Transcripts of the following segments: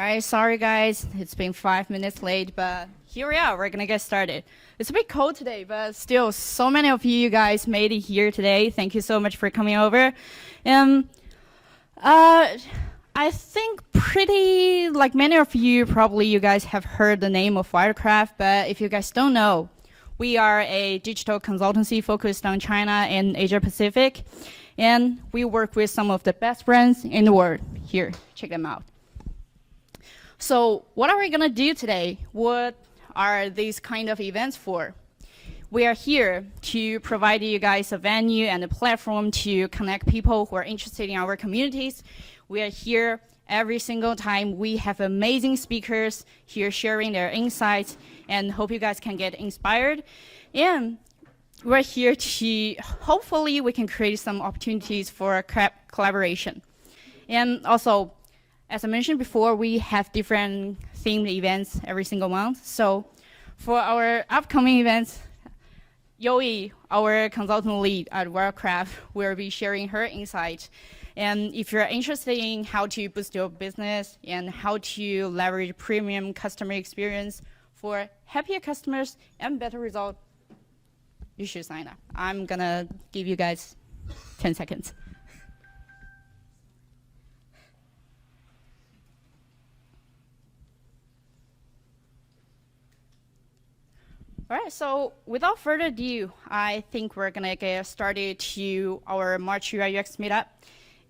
right, sorry guys, it's been 5 minutes late, but here we are, we're gonna get started. It's a bit cold today, but still, so many of you guys made it here today. Thank you so much for coming over. I think like many of you, probably you guys have heard the name of Wiredcraft, but if you guys don't know, we are a digital consultancy focused on China and Asia Pacific, and we work with some of the best brands in the world. Here, check them out. So what are we gonna do today? What are these kind of events for? We are here to provide you guys a venue and a platform to connect people who are interested in our communities. We are here every single time. We have amazing speakers here sharing their insights, and hope you guys can get inspired. And we're here to, hopefully we can create some opportunities for collaboration. And also, as I mentioned before, we have different themed events every single month. So for our upcoming events, Yoi, our consultant lead at Wirecraft, will be sharing her insight. And if you're interested in how to boost your business and how to leverage premium customer experience for happier customers and better results, you should sign up. I'm gonna give you guys 10 seconds. All right, so without further ado, I think we're gonna get started to our March UI UX meetup.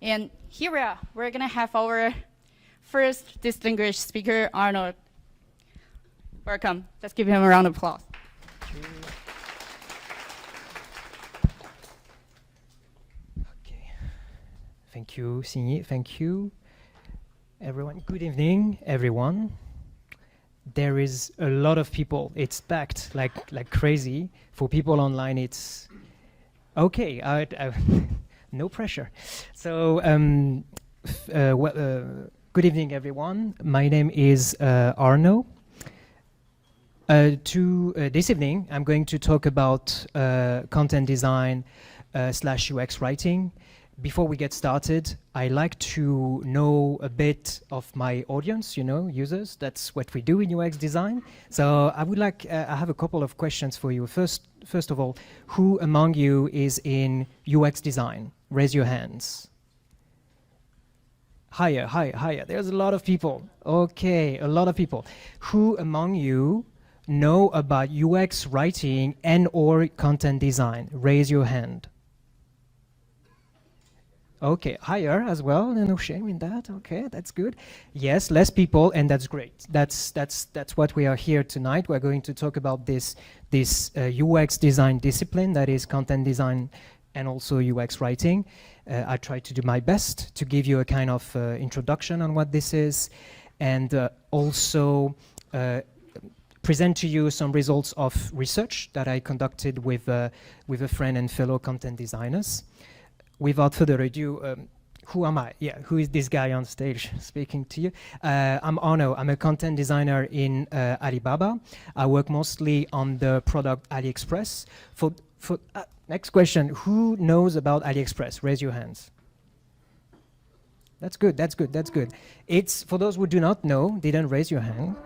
And here we are. We're gonna have our first distinguished speaker, Arnaud. Welcome. Let's give him a round of applause. Okay. Thank you, Signy. Thank you, everyone. Good evening, everyone. There is a lot of people. It's packed like crazy. For people online, it's okay. No pressure. So, good evening, everyone. My name is Arnaud. This evening, I'm going to talk about content design / UX writing. Before we get started, I like to know a bit of my audience, users. That's what we do in UX design. So I would like, I have a couple of questions for you. First of all, who among you is in UX design? Raise your hands. Higher. There's a lot of people. Okay, a lot of people. Who among you know about UX writing and/or content design? Raise your hand. Okay, higher as well. No shame in that. Okay, that's good. Yes, less people, and that's great. That's what we are here tonight. We're going to talk about this UX design discipline, that is content design and also UX writing. I try to do my best to give you a kind of introduction on what this is, and also present to you some results of research that I conducted with a friend and fellow content designers. Without further ado, who am I? Yeah, who is this guy on stage speaking to you? I'm Arnaud. I'm a content designer in Alibaba. I work mostly on the product AliExpress. Next question, who knows about AliExpress? Raise your hands. That's good. It's, for those who do not know, didn't raise your hand.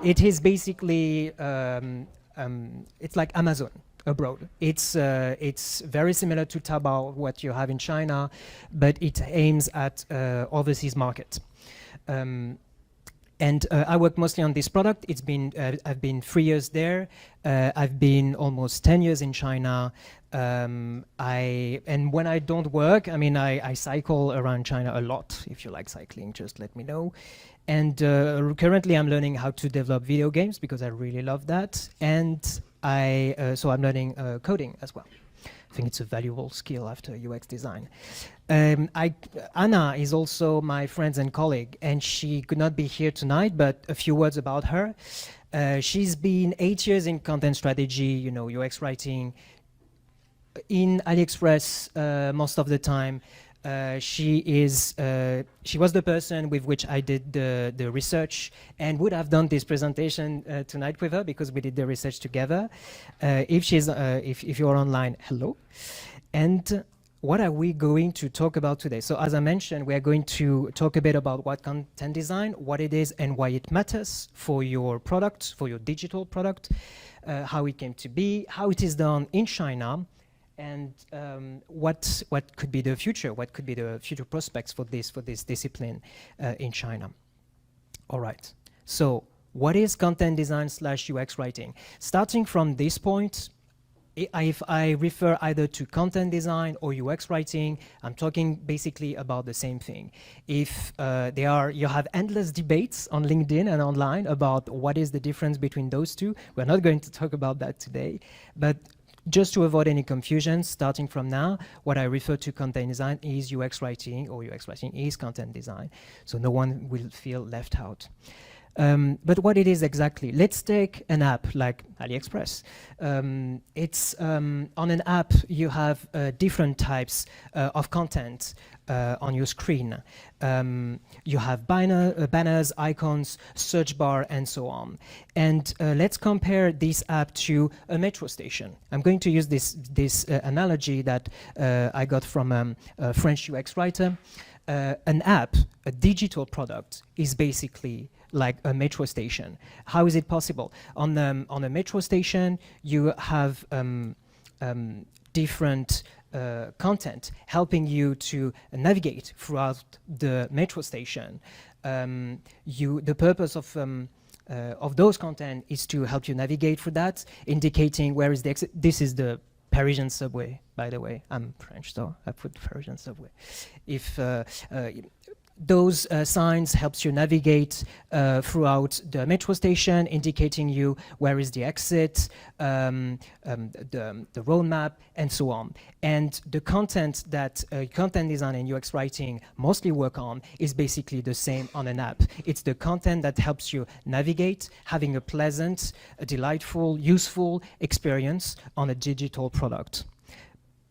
It is basically, it's like Amazon abroad. It's very similar to Taobao, what you have in China, but it aims at overseas market. And I work mostly on this product. I've been 3 years there. I've been almost 10 years in China. And when I don't work, I cycle around China a lot. If you like cycling, just let me know. And currently I'm learning how to develop video games because I really love that. And so I'm learning coding as well. I think it's a valuable skill after UX design. Anna is also my friend and colleague, and she could not be here tonight, but a few words about her. She's been 8 years in content strategy, UX writing in AliExpress most of the time. She was the person with which I did the research and would have done this presentation tonight with her because we did the research together. If you're online, hello. And what are we going to talk about today? So as I mentioned, we are going to talk a bit about what content design, what it is and why it matters for your product, for your digital product, how it came to be, how it is done in China, and what could be the future, what could be the future prospects for this discipline in China. All right, so what is content design / UX writing? Starting from this point, if I refer either to content design or UX writing, I'm talking basically about the same thing. If you have endless debates on LinkedIn and online about what is the difference between those two. We're not going to talk about that today, but just to avoid any confusion, starting from now, what I refer to content design is UX writing, or UX writing is content design. So no one will feel left out. But what it is exactly, let's take an app like AliExpress. On an app, you have different types of content on your screen. You have banners, icons, search bar, and so on. And let's compare this app to a metro station. I'm going to use this analogy that I got from a French UX writer. An app, a digital product, is basically like a metro station. How is it possible? On a metro station, you have different content helping you to navigate throughout the metro station. The purpose of those content is to help you navigate through that, indicating where is the exit. This is the Parisian subway, by the way. I'm French, so I put Parisian subway. If those signs helps you navigate throughout the metro station, indicating you where is the exit, the roadmap, and so on. And the content that content design and UX writing mostly work on is basically the same on an app. It's the content that helps you navigate, having a pleasant, delightful, useful experience on a digital product.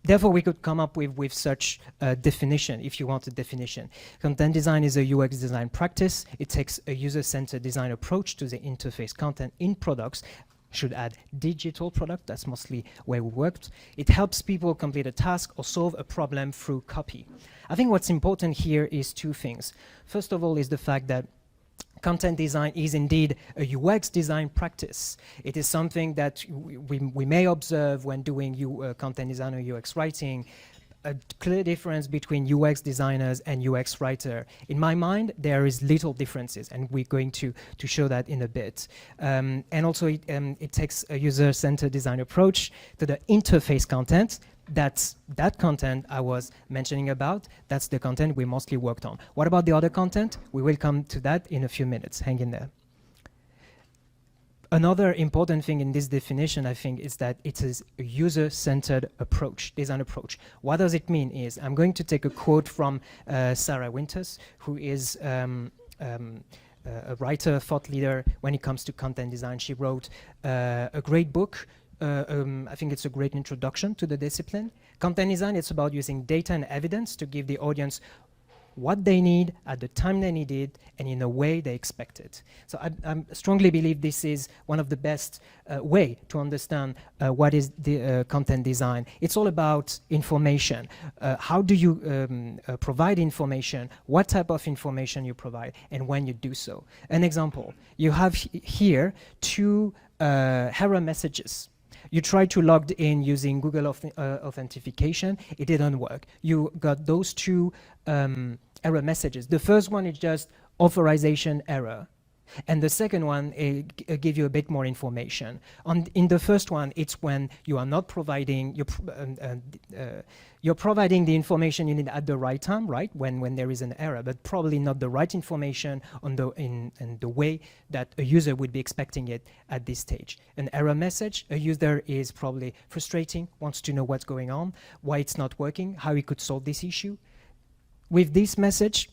Therefore, we could come up with such a definition, if you want a definition. Content design is a UX design practice. It takes a user-centered design approach to the interface content in products. Should add digital product, that's mostly where we worked. It helps people complete a task or solve a problem through copy. I think what's important here is two things. First of all is the fact that content design is indeed a UX design practice. It is something that we may observe when doing content design or UX writing, a clear difference between UX designers and UX writer. In my mind, there is little differences, and we're going to show that in a bit. And also, it takes a user-centered design approach to the interface content. That's that content I was mentioning about. That's the content we mostly worked on. What about the other content? We will come to that in a few minutes. Hang in there. Another important thing in this definition, I think, is that it is a user-centered approach, design approach. What does it mean is, I'm going to take a quote from Sarah Winters, who is a writer, thought leader when it comes to content design. She wrote a great book. I think it's a great introduction to the discipline. Content design, it's about using data and evidence to give the audience what they need at the time they need it and in a way they expect it. So I strongly believe this is one of the best way to understand what is the content design. It's all about information. How do you provide information, what type of information you provide, and when you do so. An example, you have here two error messages. You tried to log in using Google authentication, it didn't work. You got those two error messages. The first one is just authorization error. And the second one give you a bit more information. In the first one, it's when you are not providing, you're providing the information you need at the right time, right? When there is an error, but probably not the right information in the way that a user would be expecting it at this stage. An error message, a user is probably frustrating, wants to know what's going on, why it's not working, how he could solve this issue. With this message,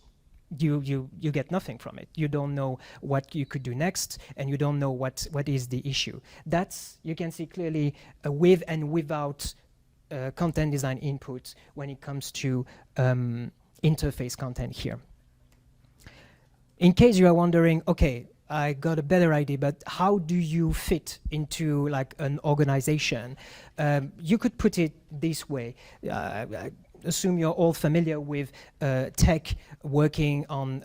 you get nothing from it. You don't know what you could do next, and you don't know what is the issue. That's, you can see clearly with and without content design input when it comes to interface content here. In case you are wondering, okay, I got a better idea, but how do you fit into like an organization? You could put it this way. assume you're all familiar with tech working on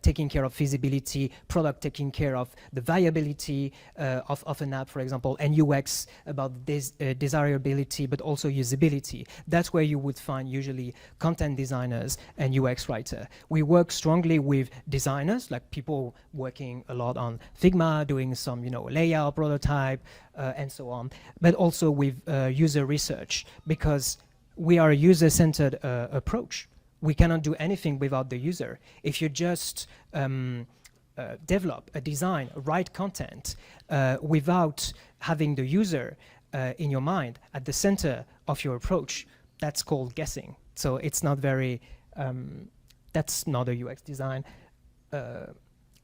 taking care of feasibility, product taking care of the viability of an app, for example, and UX about desirability, but also usability. That's where you would find usually content designers and UX writer. We work strongly with designers, like people working a lot on Figma, doing some, layout, prototype, and so on, but also with user research, because we are a user-centered approach. We cannot do anything without the user. If you just develop a design, write content without having the user in your mind at the center of your approach, that's called guessing. So it's not very, that's not a UX design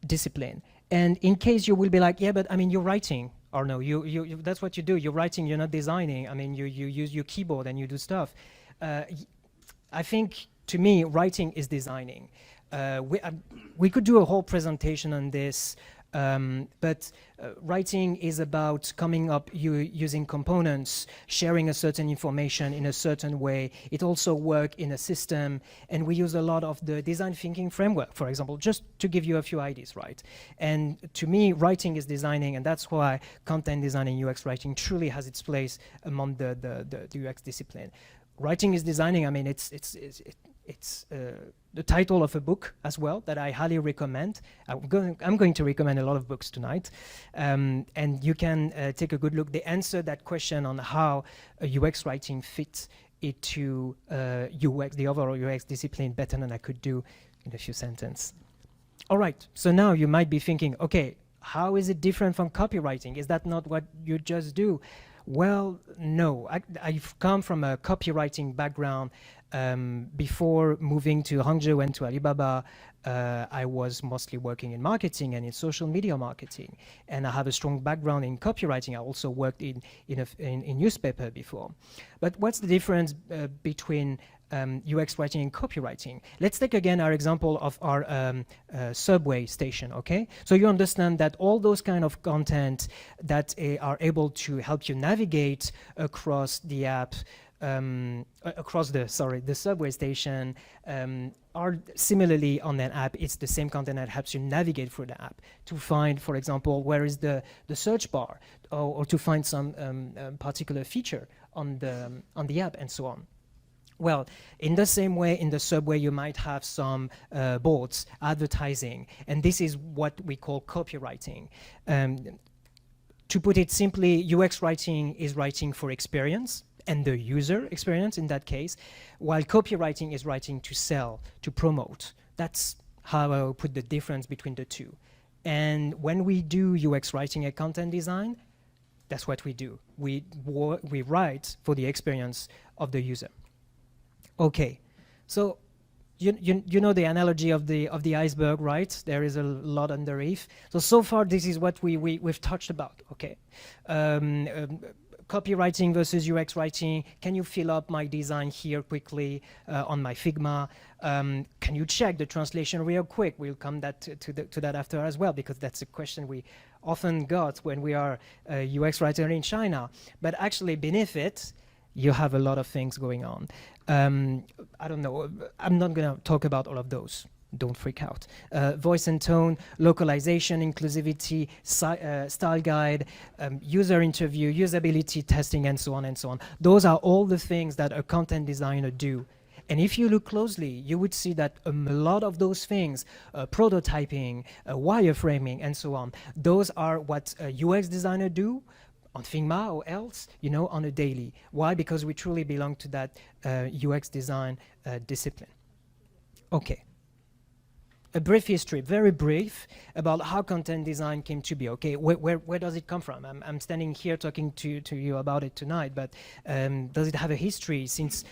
discipline. And in case you will be like, yeah, but I mean, you're writing, or no, you that's what you do. You're writing, you're not designing. I mean, you use your keyboard and you do stuff. I think, to me, writing is designing. We could do a whole presentation on this, but writing is about coming up using components, sharing a certain information in a certain way. It also works in a system, and we use a lot of the design thinking framework, for example, just to give you a few ideas, right? And to me, writing is designing, and that's why content design and UX writing truly has its place among the UX discipline. Writing is designing. I mean, it's the title of a book as well that I highly recommend. I'm going to recommend a lot of books tonight, and you can take a good look. They answer that question on how UX writing fits into UX, the overall UX discipline, better than I could do in a few sentences. All right, so now you might be thinking, okay, how is it different from copywriting? Is that not what you just do? Well, no. I've come from a copywriting background. Before moving to Hangzhou and to Alibaba, I was mostly working in marketing and in social media marketing, and I have a strong background in copywriting. I also worked in newspaper before. But what's the difference between UX writing and copywriting? Let's take again our example of our subway station, okay? So you understand that all those kind of content that are able to help you navigate across the app, across the subway station, are similarly on an app. It's the same content that helps you navigate through the app to find, for example, where is the search bar, or to find some particular feature on the app, and so on. Well, in the same way, in the subway, you might have some boards, advertising, and this is what we call copywriting. To put it simply, UX writing is writing for experience, and the user experience in that case, while copywriting is writing to sell, to promote. That's how I will put the difference between the two. And when we do UX writing and content design, that's what we do. We write for the experience of the user. Okay, so you know the analogy of the iceberg, right? There is a lot underneath. So far this is what we've touched about. Okay, copywriting versus UX writing. Can you fill up my design here quickly on my Figma? Can you check the translation real quick? We'll come to that after as well, because that's a question we often got when we are a UX writer in China. But actually beneath it, you have a lot of things going on. I don't know, I'm not gonna talk about all of those. Don't freak out. Voice and tone, localization, inclusivity, style guide, user interview, usability testing, and so on and so on. Those are all the things that a content designer do. And if you look closely, you would see that a lot of those things, prototyping, wireframing, and so on, those are what a UX designer do on Figma or else, on a daily. Why? Because we truly belong to that UX design discipline. Okay. A brief history, very brief, about how content design came to be. Okay, where does it come from? I'm standing here talking to you about it tonight, but does it have a history? Since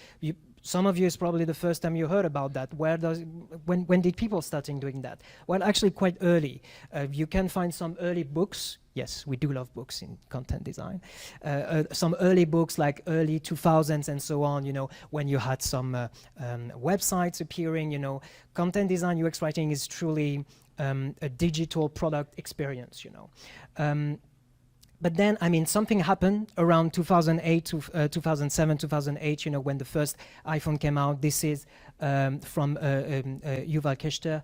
some of you, is probably the first time you heard about that. When did people start doing that? Well, actually quite early. You can find some early books. Yes, we do love books in content design. Some early books like early 2000s and so on, when you had some websites appearing, content design, UX writing is truly a digital product experience, But then, I mean, something happened around 2008 to 2007, 2008, you know, when the first iPhone came out. This is from Yuval Kechter,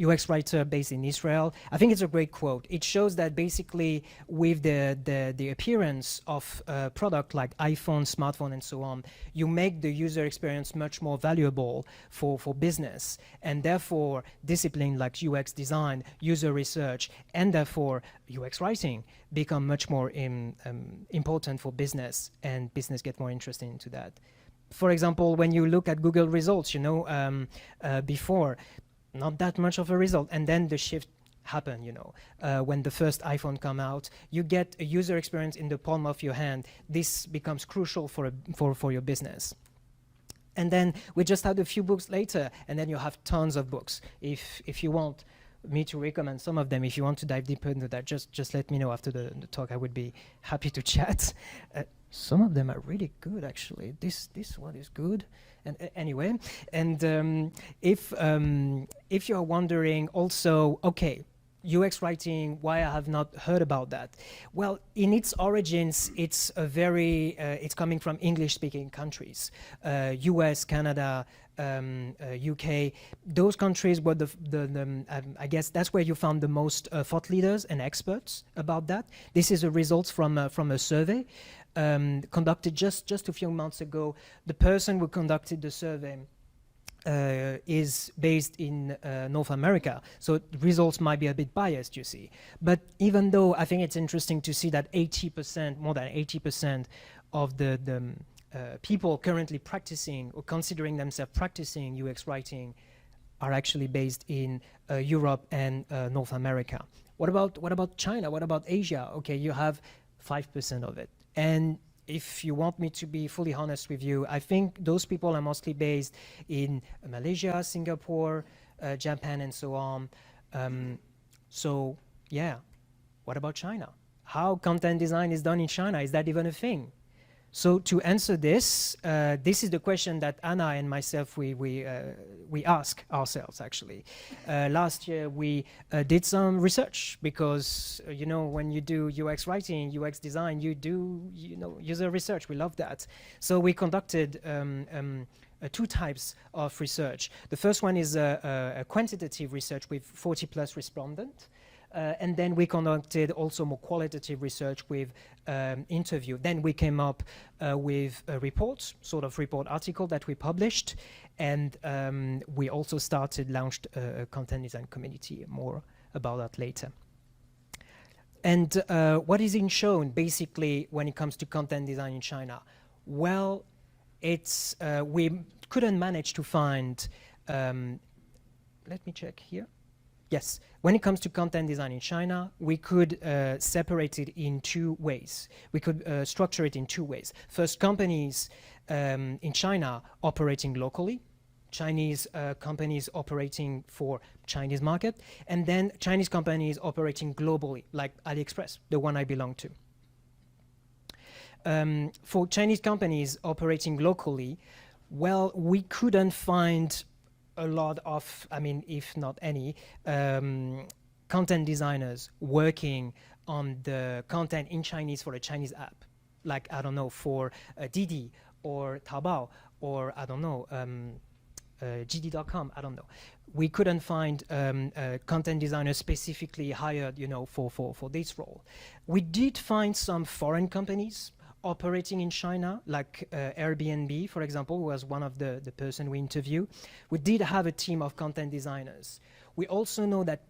UX writer based in Israel. I think it's a great quote. It shows that basically with the appearance of a product like iPhone, smartphone, and so on, you make the user experience much more valuable for business. And therefore, discipline like UX design, user research, and therefore UX writing become much more important for business, and business get more interested into that. For example, when you look at Google results, you know, before, not that much of a result, and then the shift happened, you know. When the first iPhone come out, you get a user experience in the palm of your hand. This becomes crucial for your business. And then we just had a few books later, and then you have tons of books. If you want me to recommend some of them, if you want to dive deeper into that, just let me know after the talk. I would be happy to chat. Some of them are really good, actually. This one is good. And anyway, and if you're wondering also, okay, UX writing, why I have not heard about that? Well, in its origins, it's a very, it's coming from English-speaking countries, US, Canada, UK. Those countries were I guess that's where you found the most thought leaders and experts about that. This is a result from a survey conducted just a few months ago. The person who conducted the survey is based in North America, so the results might be a bit biased, you see. But even though, I think it's interesting to see that 80%, more than 80% of the people currently practicing or considering themselves practicing UX writing are actually based in Europe and North America. What about China? What about Asia? Okay, you have 5% of it. And if you want me to be fully honest with you, I think those people are mostly based in Malaysia, Singapore, Japan, and so on. So yeah, what about China? How content design is done in China? Is that even a thing? So to answer this, this is the question that Anna and myself, we ask ourselves, actually. Last year, we did some research because, you know, when you do UX writing, UX design, you do, you know, user research. We love that. So we conducted two types of research. The first one is a quantitative research with 40 plus respondents. And then we conducted also more qualitative research with interview. Then we came up with a report, sort of report article that we published. And we also launched a content design community. More about that later. And what is shown basically when it comes to content design in China? Well, it's we couldn't manage to find, let me check here. Yes, when it comes to content design in China, we could separate it in two ways. We could structure it in two ways. First, companies in China operating locally, Chinese companies operating for Chinese market, and then Chinese companies operating globally, like AliExpress, the one I belong to. For Chinese companies operating locally, well, we couldn't find a lot of, I mean, if not any, content designers working on the content in Chinese for a Chinese app. Like, I don't know, for Didi or Taobao or, I don't know, GD.com, I don't know. We couldn't find content designers specifically hired, you know, for this role. We did find some foreign companies operating in China, like Airbnb, for example, who was one of the person we interviewed. We did have a team of content designers. We also know that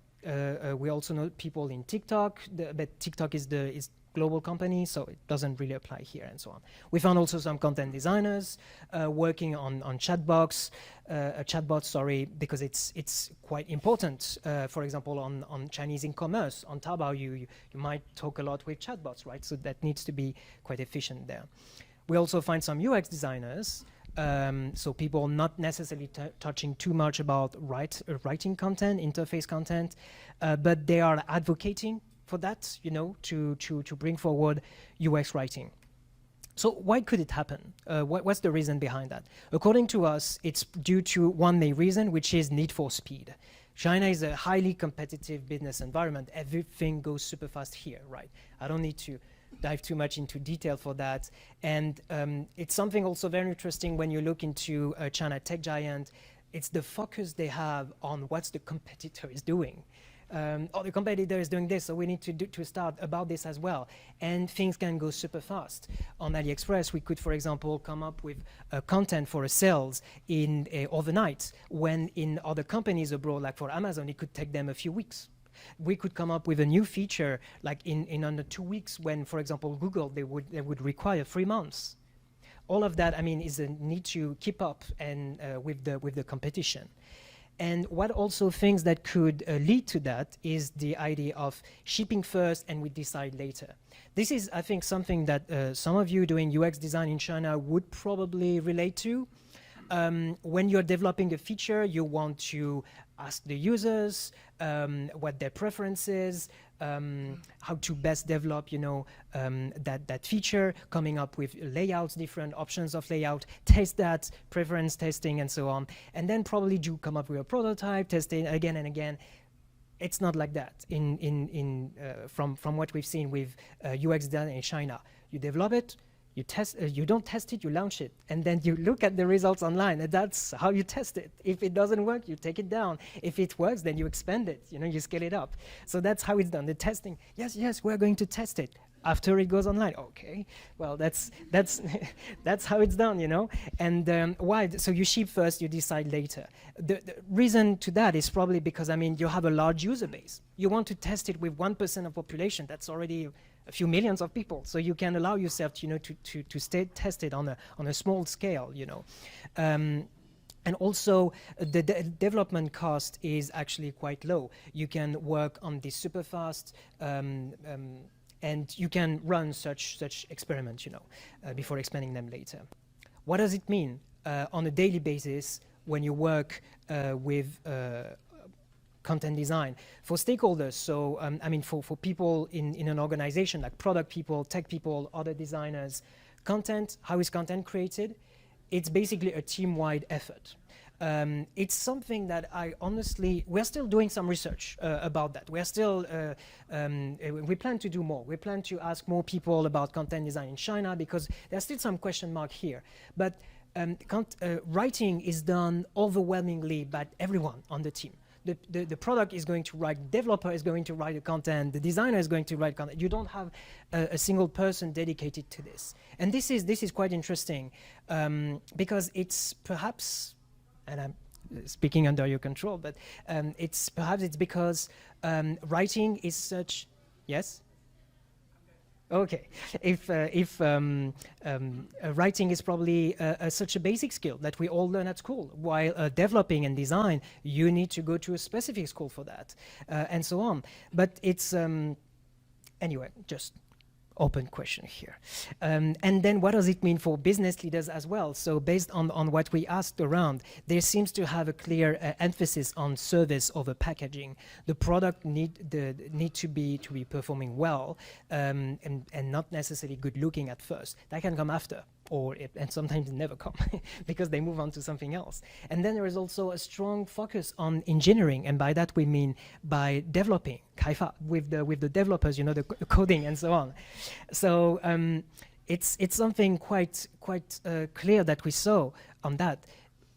we also know people in TikTok, but TikTok is global company, so it doesn't really apply here and so on. We found also some content designers working on chatbots, because it's quite important. For example, on Chinese e-commerce, on Taobao, you might talk a lot with chatbots, right? So that needs to be quite efficient there. We also find some UX designers, so people not necessarily touching too much about writing content, interface content, but they are advocating for that, you know, to bring forward UX writing. So why could it happen? What's the reason behind that? According to us, it's due to one main reason, which is need for speed. China is a highly competitive business environment. Everything goes super fast here, right? I don't need to dive too much into detail for that. And it's something also very interesting when you look into China tech giant. It's the focus they have on what the competitor is doing. Oh, the competitor is doing this, so we need to start about this as well. And things can go super fast. On AliExpress, we could, for example, come up with content for a sales in overnight, when in other companies abroad, like for Amazon, it could take them a few weeks. We could come up with a new feature like in under 2 weeks, when, for example, Google, they would require 3 months. All of that, I mean, is a need to keep up and with the competition. And what also things that could lead to that is the idea of shipping first and we decide later. This is, I think, something that some of you doing UX design in China would probably relate to. When you're developing a feature, you want to ask the users what their preference is, how to best develop, you know, that feature, coming up with layouts, different options of layout, test that, preference testing, and so on. And then probably do come up with a prototype, testing again and again. It's not like that from what we've seen with UX done in China. You develop it, you test, you don't test it, you launch it, and then you look at the results online, and that's how you test it. If it doesn't work, you take it down. If it works, then you expand it, you know, you scale it up. So that's how it's done. The testing, yes, we're going to test it after it goes online. Okay, well, that's that's how it's done, you know. And why? So you ship first, you decide later. The reason to that is probably because, I mean, you have a large user base. You want to test it with 1% of population. That's already a few millions of people, so you can allow yourself, you know, to stay tested on a small scale, you know. And also, the development cost is actually quite low. You can work on this super fast, and you can run such experiments, you know, before expanding them later. What does it mean on a daily basis when you work with content design for stakeholders? So I mean, for people in an organization, like product people, tech people, other designers, content, how is content created? It's basically a team-wide effort. It's something that I honestly, we're still doing some research about that. We're still, we plan to do more. We plan to ask more people about content design in China, because there's still some question mark here. But writing is done overwhelmingly by everyone on the team. The product is going to write, the developer is going to write the content, the designer is going to write content. You don't have a single person dedicated to this. And this is quite interesting, because it's perhaps, and I'm speaking under your control, but it's because writing is such, yes? Okay, if writing is probably such a basic skill that we all learn at school, while developing and design, you need to go to a specific school for that, and so on. But it's, anyway, just open question here. And then what does it mean for business leaders as well? So based on what we asked around, there seems to have a clear emphasis on service over packaging. The product need to be performing well, and not necessarily good looking at first. That can come after, and sometimes never come because they move on to something else. And then there is also a strong focus on engineering, and by that we mean by developing Kaifa with the developers, you know, the coding and so on. So it's something quite clear that we saw on that.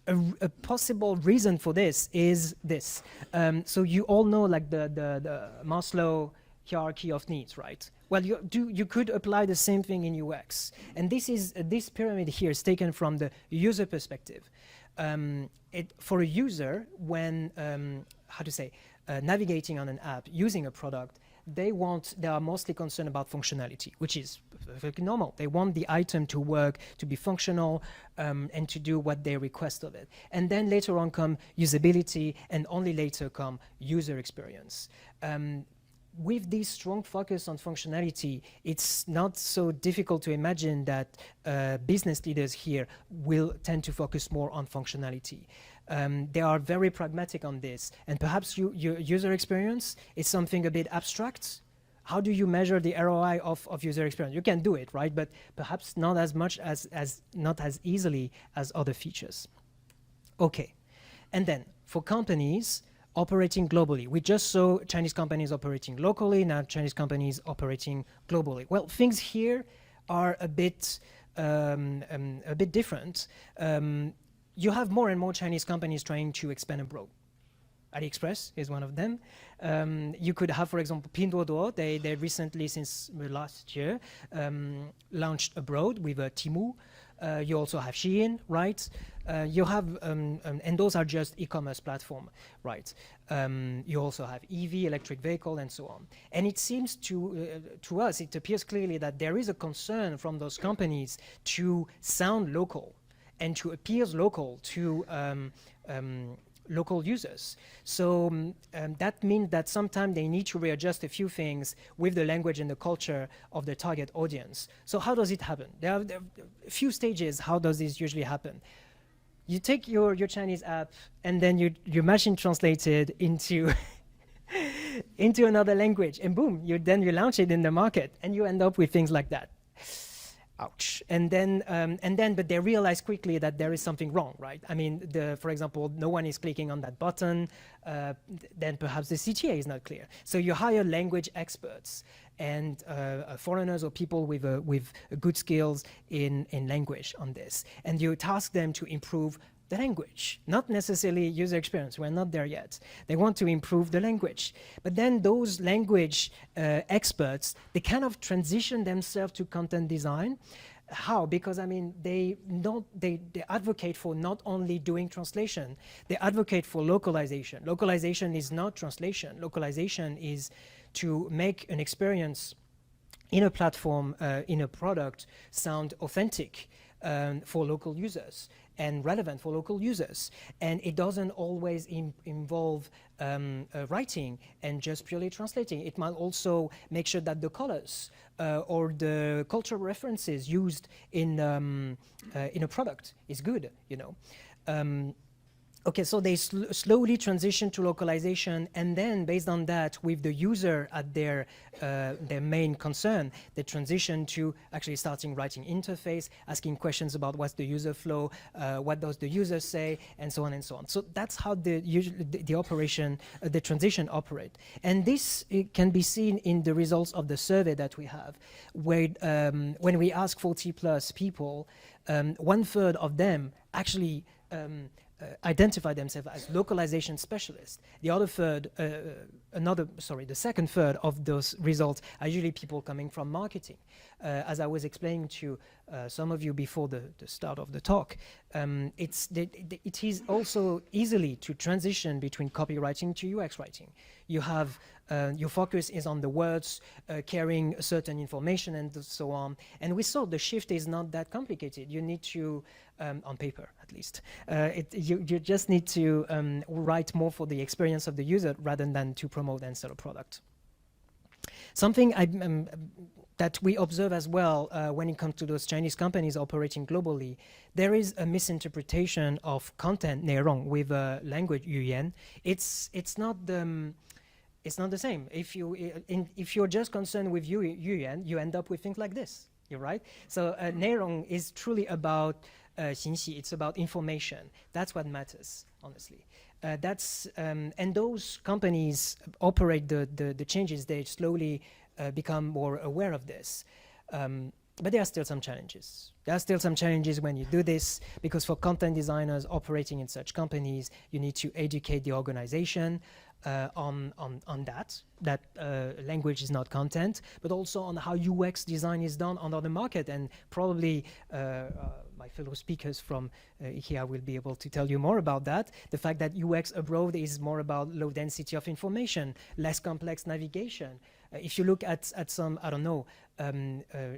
A possible reason for this is this. So you all know, like the Maslow hierarchy of needs, right? Well, you could apply the same thing in UX. And this pyramid here is taken from the user perspective. For a user, when, navigating on an app, using a product, they are mostly concerned about functionality, which is perfectly normal. They want the item to work, to be functional, and to do what they request of it. And then later on come usability, and only later come user experience. With this strong focus on functionality, it's not so difficult to imagine that business leaders here will tend to focus more on functionality. They are very pragmatic on this, and perhaps your user experience is something a bit abstract. How do you measure the ROI of user experience? You can do it, right? But perhaps not as much not as easily as other features. Okay, and then for companies, operating globally. We just saw Chinese companies operating locally, now Chinese companies operating globally. Well, things here are a bit different. You have more and more Chinese companies trying to expand abroad. AliExpress is one of them. You could have, for example, Pinduoduo. They recently, since last year, launched abroad with Temu. You also have Shein, right? You have, and those are just e-commerce platform, right? You also have EV, electric vehicle, and so on. And it seems to us, it appears clearly that there is a concern from those companies to sound local and to appear local to local users. So that means that sometimes they need to readjust a few things with the language and the culture of the target audience. So how does it happen? There are a few stages. How does this usually happen? You take your Chinese app and then you machine translate it into into another language, and boom, you launch it in the market, and you end up with things like that. Ouch. And then, but they realize quickly that there is something wrong, right? I mean, for example, no one is clicking on that button, then perhaps the CTA is not clear. So you hire language experts and foreigners or people with good skills in language on this. And you task them to improve the language, not necessarily user experience. We're not there yet. They want to improve the language. But then those language experts, they kind of transition themselves to content design. How? Because I mean, they advocate for not only doing translation, they advocate for localization. Localization is not translation. Localization is to make an experience in a platform, in a product, sound authentic for local users and relevant for local users. And it doesn't always involve writing and just purely translating. It might also make sure that the colors or the cultural references used in a product is good, you know. Okay, so they slowly transition to localization, and then based on that, with the user at their main concern, they transition to actually starting writing interface, asking questions about what's the user flow, what does the user say, and so on and so on. So that's how the operation, the transition operate. And this can be seen in the results of the survey that we have, where when we ask 40 plus people, 1/3 of them actually identify themselves as localization specialists. The other third, the second third of those results are usually people coming from marketing. As I was explaining to some of you before the start of the talk, it is also easily to transition between copywriting to UX writing. You have your focus is on the words, carrying certain information and so on. And we saw the shift is not that complicated. You need to, on paper at least, you just need to write more for the experience of the user rather than to promote and sell a product. Something that we observe as well when it comes to those Chinese companies operating globally, there is a misinterpretation of content 内容 with language 语言. It's not the same. If you're just concerned with 语言, you end up with things like this. You're right. So 内容 is truly about 信息. It's about information. That's what matters, honestly. And those companies operate the changes. They slowly become more aware of this. But there are still some challenges. There are still some challenges when you do this, because for content designers operating in such companies, you need to educate the organization on that language is not content, but also on how UX design is done on the market. And probably my fellow speakers from here will be able to tell you more about that. The fact that UX abroad is more about low density of information, less complex navigation. If you look at some, I don't know,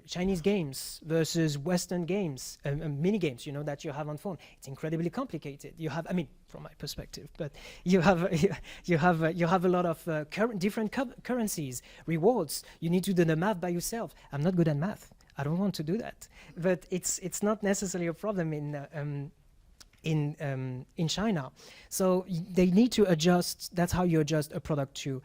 Chinese games versus Western games, mini games, you know, that you have on phone, it's incredibly complicated. You have, I mean, from my perspective, but you have a lot of different currencies, rewards. You need to do the math by yourself. I'm not good at math. I don't want to do that. But it's not necessarily a problem in China. So they need to adjust. That's how you adjust a product to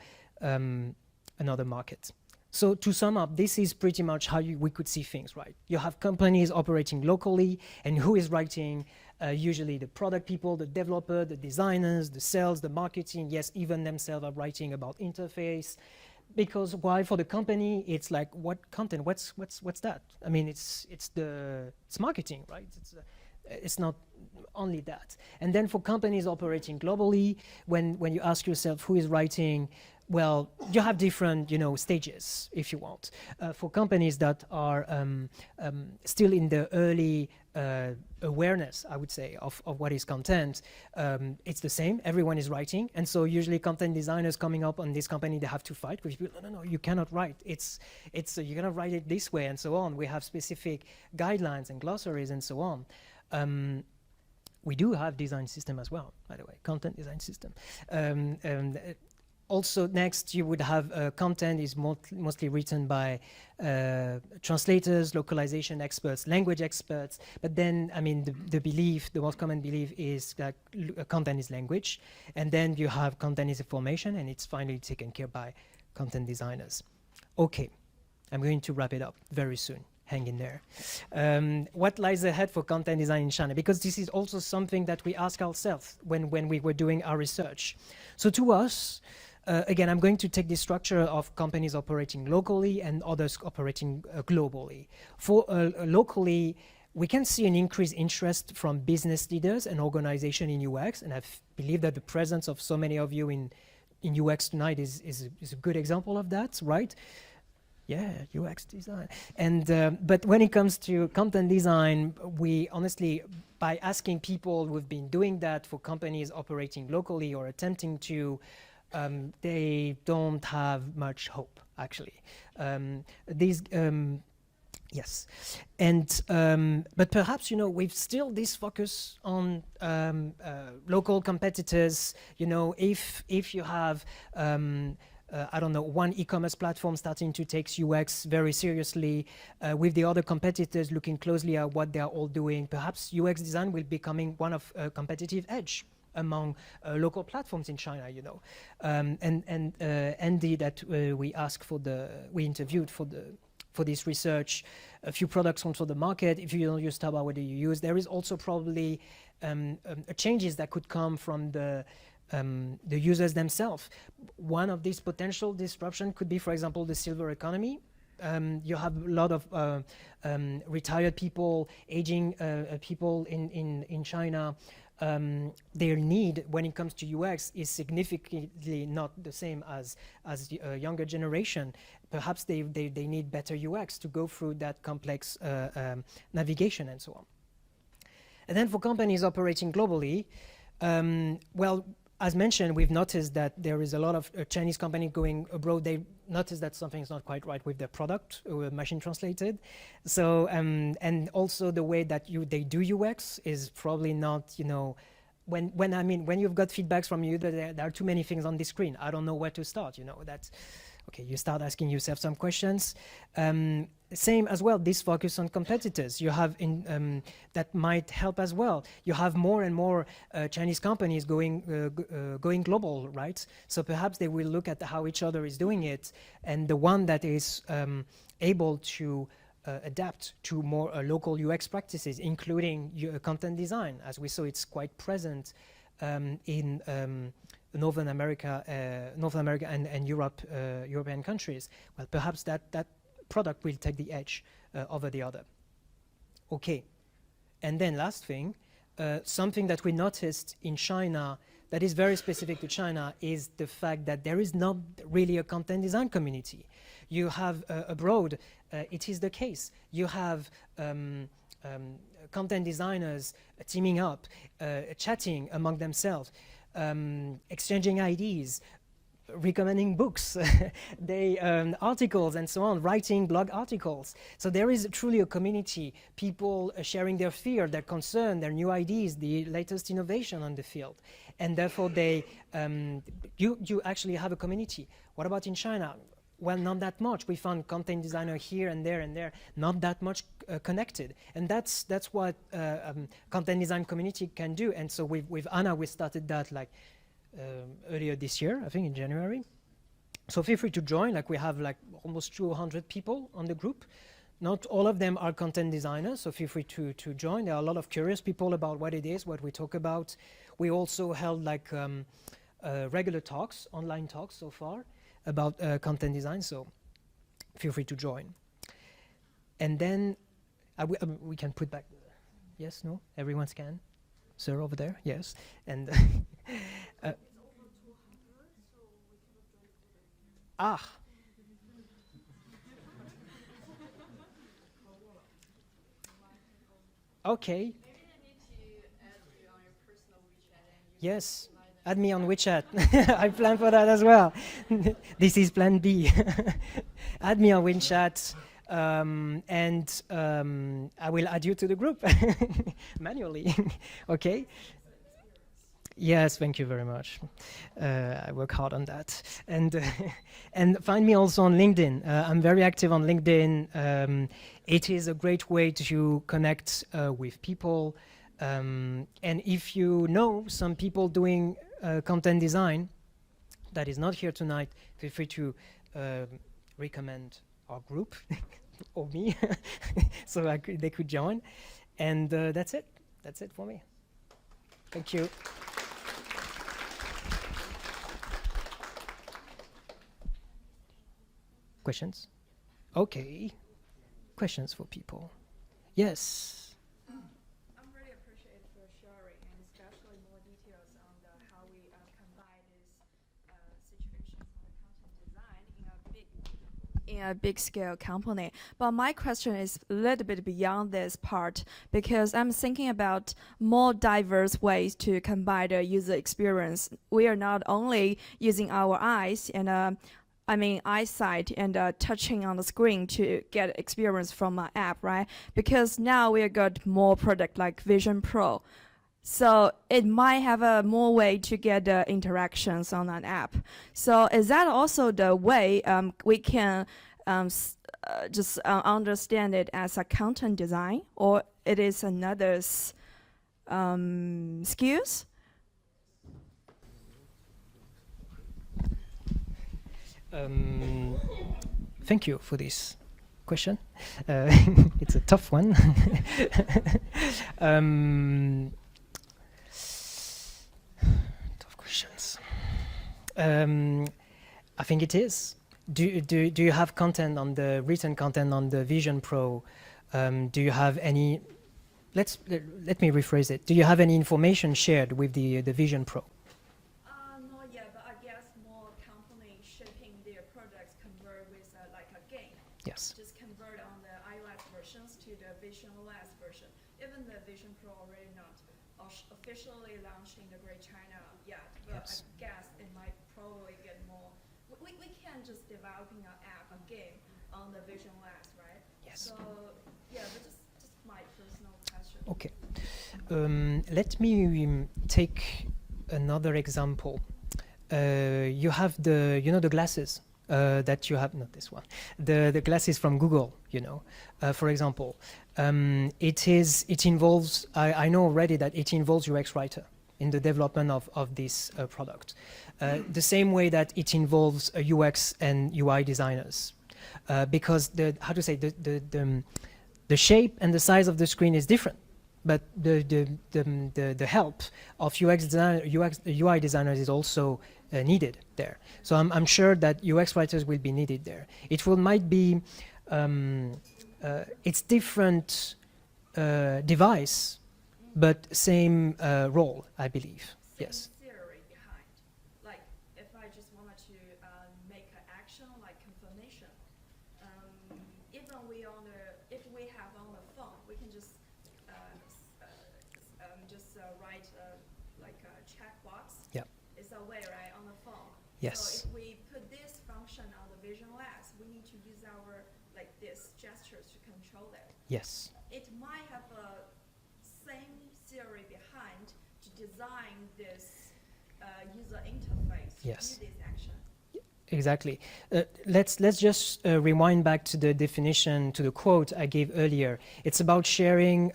another market. So to sum up, this is pretty much how we could see things, right? You have companies operating locally, and who is writing? Usually the product people, the developer, the designers, the sales, the marketing, yes, even themselves are writing about interface. Because why? For the company, it's like, what content? What's that? I mean, it's marketing, right? It's not only that. And then for companies operating globally, when you ask yourself who is writing, well, you have different, stages, if you want. For companies that are still in the early awareness, I would say, of what is content, it's the same. Everyone is writing, and so usually content designers coming up on this company, they have to fight with people. No, you cannot write. It's you cannot write it this way, and so on. We have specific guidelines and glossaries and so on. We do have design system as well, by the way, content design system. Also, next, you would have content is mostly written by translators, localization experts, language experts. But then, I mean, the most common belief is that content is language. And then you have content is information, and it's finally taken care by content designers. Okay, I'm going to wrap it up very soon. Hang in there. What lies ahead for content design in China? Because this is also something that we ask ourselves when we were doing our research. So to us, again, I'm going to take the structure of companies operating locally and others operating globally. For locally, we can see an increased interest from business leaders and organizations in UX, and I believe that the presence of so many of you in UX tonight is a good example of that, right? Yeah, UX design. And but when it comes to content design, we honestly, by asking people who've been doing that for companies operating locally or attempting to, they don't have much hope, actually. Yes, and but perhaps we've still this focus on local competitors. If you have I don't know, one e-commerce platform starting to take UX very seriously, with the other competitors looking closely at what they are all doing, perhaps UX design will becoming one of a competitive edge among local platforms in China, and Andy that we interviewed for this research, a few products onto the market. If you don't use Taobao, what do you use? There is also probably changes that could come from the users themselves. One of these potential disruption could be, for example, the silver economy. You have a lot of retired people, aging people in China. Their need when it comes to UX is significantly not the same as the younger generation. Perhaps they need better UX to go through that complex navigation and so on. And then for companies operating globally, well, as mentioned, we've noticed that there is a lot of Chinese companies going abroad. They notice that something is not quite right with their product, or machine translated. So, and also the way that they do UX is probably not, when you've got feedbacks from you that there are too many things on the screen, I don't know where to start, that's, okay, you start asking yourself some questions. Same as well, this focus on competitors you have that might help as well. You have more and more Chinese companies going global, right? So perhaps they will look at how each other is doing it, and the one that is able to adapt to more local UX practices, including content design. As we saw, it's quite present in North America and Europe, European countries. Well, perhaps that product will take the edge over the other. Okay, and then last thing, something that we noticed in China that is very specific to China is the fact that there is not really a content design community. You have abroad, it is the case. You have content designers teaming up, chatting among themselves, exchanging ideas, recommending books, articles and so on, writing blog articles. So there is truly a community, people sharing their fear, their concern, their new ideas, the latest innovation on the field. And therefore you actually have a community. What about in China? Well, not that much. We found content designer here and there, not that much connected. And that's what content design community can do. And so with Anna, we started that earlier this year, I think in January. So feel free to join. Like we have like almost 200 people on the group. Not all of them are content designers, so feel free to join. There are a lot of curious people about what it is, what we talk about. We also held like regular talks, online talks so far about content design, so feel free to join. And then we can put back, yes, no, everyone can. Sir over there, yes. And okay. Yes, add me on WeChat. I plan for that as well. This is plan B. Add me on WeChat, and I will add you to the group manually. Okay? Yes, thank you very much. I work hard on that. And and find me also on LinkedIn. I'm very active on LinkedIn. It is a great way to connect with people. And if you know some people doing content design that is not here tonight, feel free to recommend our group or me so they could join. And that's it. That's it for me. Thank you. Questions? Okay. Questions for people? Yes. I'm really appreciative for sharing, and especially more details on how we combine this situation for the content design in a big scale company. But my question is a little bit beyond this part, because I'm thinking about more diverse ways to combine the user experience. We are not only using our eyes and eyesight and touching on the screen to get experience from our app, right? Because now we got more product like Vision Pro. So it might have a more way to get interactions on an app. So is that also the way we can just understand it as a content design, or it is another skills? Thank you for this question. It's a tough one. Tough questions. I think it is. Do you have content on the written content on the Vision Pro? Do you have any? Let me rephrase it. Do you have any information shared with the Vision Pro? Not yet, but I guess more companies shipping their products convert with like a game. Yes. Just convert on the iOS versions to the Vision OS version. Even the Vision Pro already not officially launched in the Great China yet, but Yes. I guess it might probably get more. We can't just developing an app, a game on the Vision OS, right? Yes. So yeah, but just my personal question. Okay. Let me take another example. You have the glasses that you have, not this one, the glasses from Google, for example. It involves, I know already that it involves UX writer in the development of this product. The same way that it involves UX and UI designers. Because the shape and the size of the screen is different. But the help of UI designers is also needed there. So I'm sure that UX writers will be needed there. Might be it's different device, but same role, I believe. Yes. Theory behind, like if I just wanted to make an action like confirmation, even if we have on the phone, we can just write like a checkbox. Yeah. It's a way, right, on the phone. Yes. So if we put this function on the Vision OS, we need to use our like this gestures to control it. Yes. It might have a same theory behind to design this user interface Yes. to do this action. Exactly. Let's just rewind back to the definition, to the quote I gave earlier. It's about sharing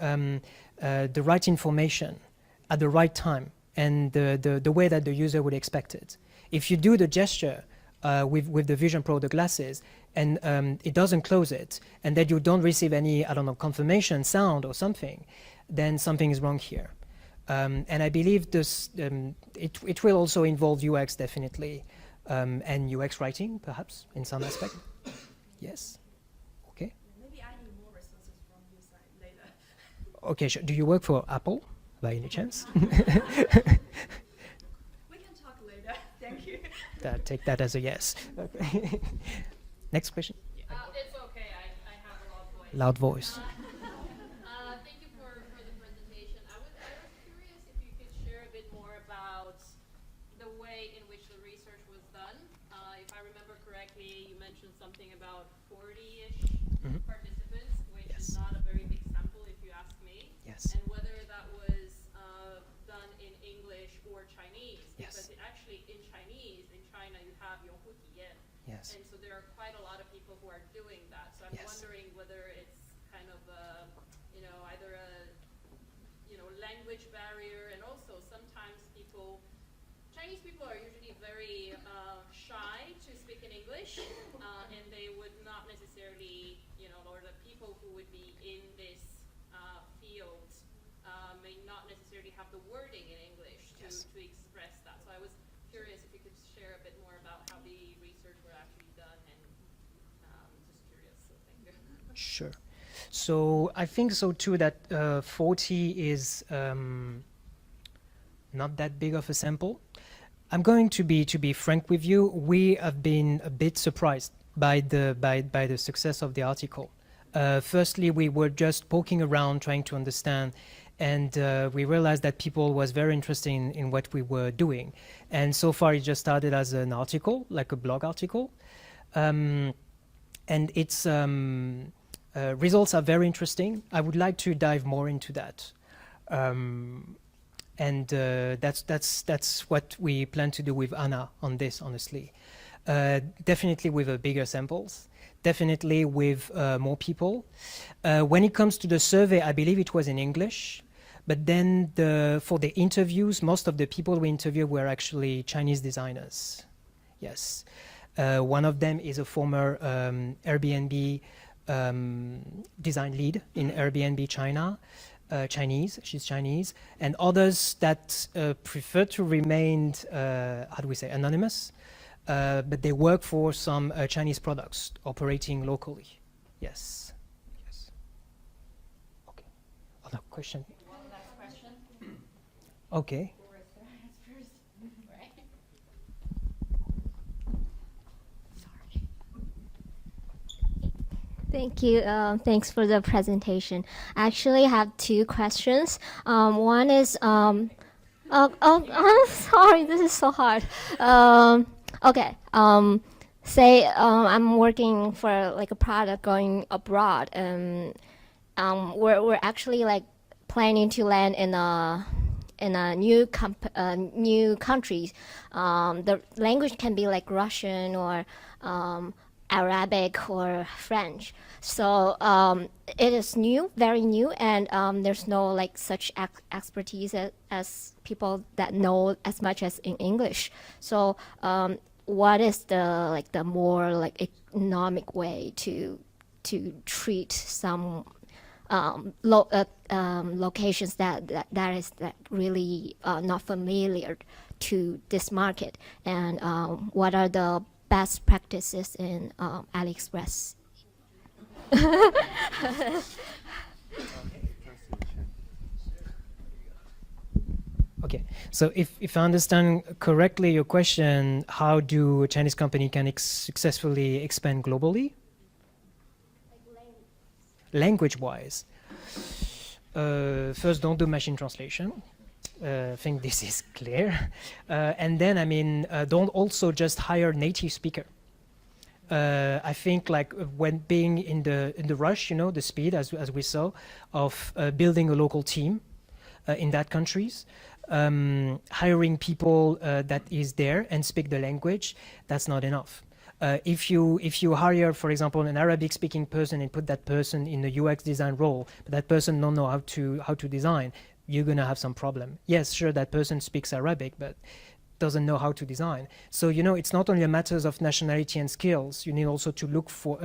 the right information at the right time and the way that the user would expect it. If you do the gesture with the Vision Pro, the glasses, and it doesn't close it, and that you don't receive any, I don't know, confirmation sound or something, then something is wrong here. And I believe this, it will also involve UX definitely, and UX writing perhaps in some aspect. Yes. Okay. Maybe I need more resources from your side later. Okay. Sure. Do you work for Apple by any chance? We can talk later. Thank you. Take that as a yes. Okay. Next question. It's okay. I have a Loud loud voice. voice. Thank you for the presentation. I was curious if you could share a bit more about the way in which the research was done. If I remember correctly, you mentioned something about 40-ish participants, which Yes. is not a very big sample, if you ask me. Yes. And whether that was done in English or Chinese, Yes. because it actually in Chinese in China you have 用户体验. Yes. And so there are quite a lot of people who are doing that. So I'm Yes. wondering whether it's kind of either a language barrier, and also sometimes Chinese people are usually very shy to speak in English, and they would not necessarily, or the people who would be in this field may not necessarily have the wording in English to express that. So I was curious if you could share a bit more about how the research were actually done, and just curious, so thank you. Sure. So I think so too that 40 is not that big of a sample. I'm going to be frank with you. We have been a bit surprised by the success of the article. Firstly, we were just poking around trying to understand, and we realized that people was very interested in what we were doing. And so far it just started as an article, like a blog article. And its results are very interesting. I would like to dive more into that. And that's what we plan to do with Anna on this, honestly. Definitely with bigger samples, definitely with more people. When it comes to the survey, I believe it was in English, but then for the interviews, most of the people we interviewed were actually Chinese designers. Yes. One of them is a former Airbnb design lead in Airbnb China. Chinese, she's Chinese, and others that prefer to remain, how do we say, anonymous, but they work for some Chinese products operating locally. Yes. Yes. Okay. Other question? One last question. Okay. Thank you. Thanks for the presentation. I actually have two questions. One is, I'm sorry, this is so hard. Okay. Say I'm working for like a product going abroad, and we're actually like planning to land in a new country. The language can be like Russian or Arabic or French. So it is new, very new, and there's no like such expertise as people that know as much as in English. So what is the more like economic way to treat some locations that is really not familiar to this market, and what are the best practices in AliExpress? Okay, so if I understand correctly your question, how do a Chinese company can successfully expand globally? Language-wise, first, don't do machine translation. I think this is clear. And then, I mean, don't also just hire native speaker. I think like when being in the rush, you know, the speed as we saw of building a local team in that countries, hiring people that is there and speak the language, that's not enough. If you hire, for example, an Arabic-speaking person and put that person in the UX design role, but that person don't know how to design, you're gonna have some problem. Yes, sure, that person speaks Arabic, but doesn't know how to design. So, it's not only a matter of nationality and skills. You need also to look for,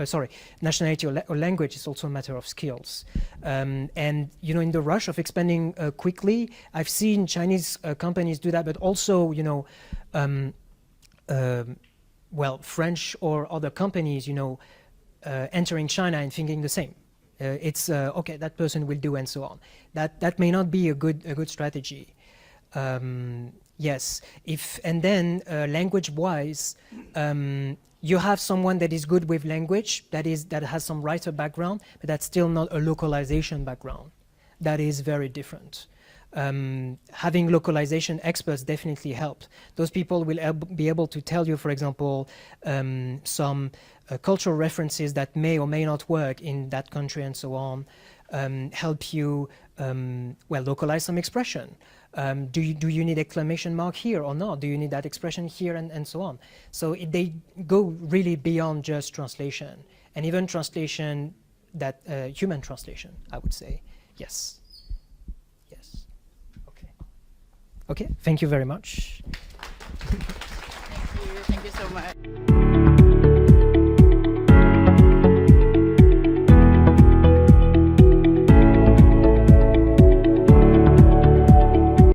nationality or language is also a matter of skills. And, in the rush of expanding quickly, I've seen Chinese companies do that, but also, French or other companies, entering China and thinking the same. It's okay, that person will do, and so on. That may not be a good strategy. Yes, and then language-wise, you have someone that is good with language, that has some writer background, but that's still not a localization background. That is very different. Having localization experts definitely help. Those people will be able to tell you, for example, some cultural references that may or may not work in that country, and so on. Help you localize some expression. Do you need exclamation mark here or not? Do you need that expression here, and so on? So they go really beyond just translation, and even translation, that human translation, I would say. Yes. Yes. Okay. Okay. Thank you very much. Thank you so much.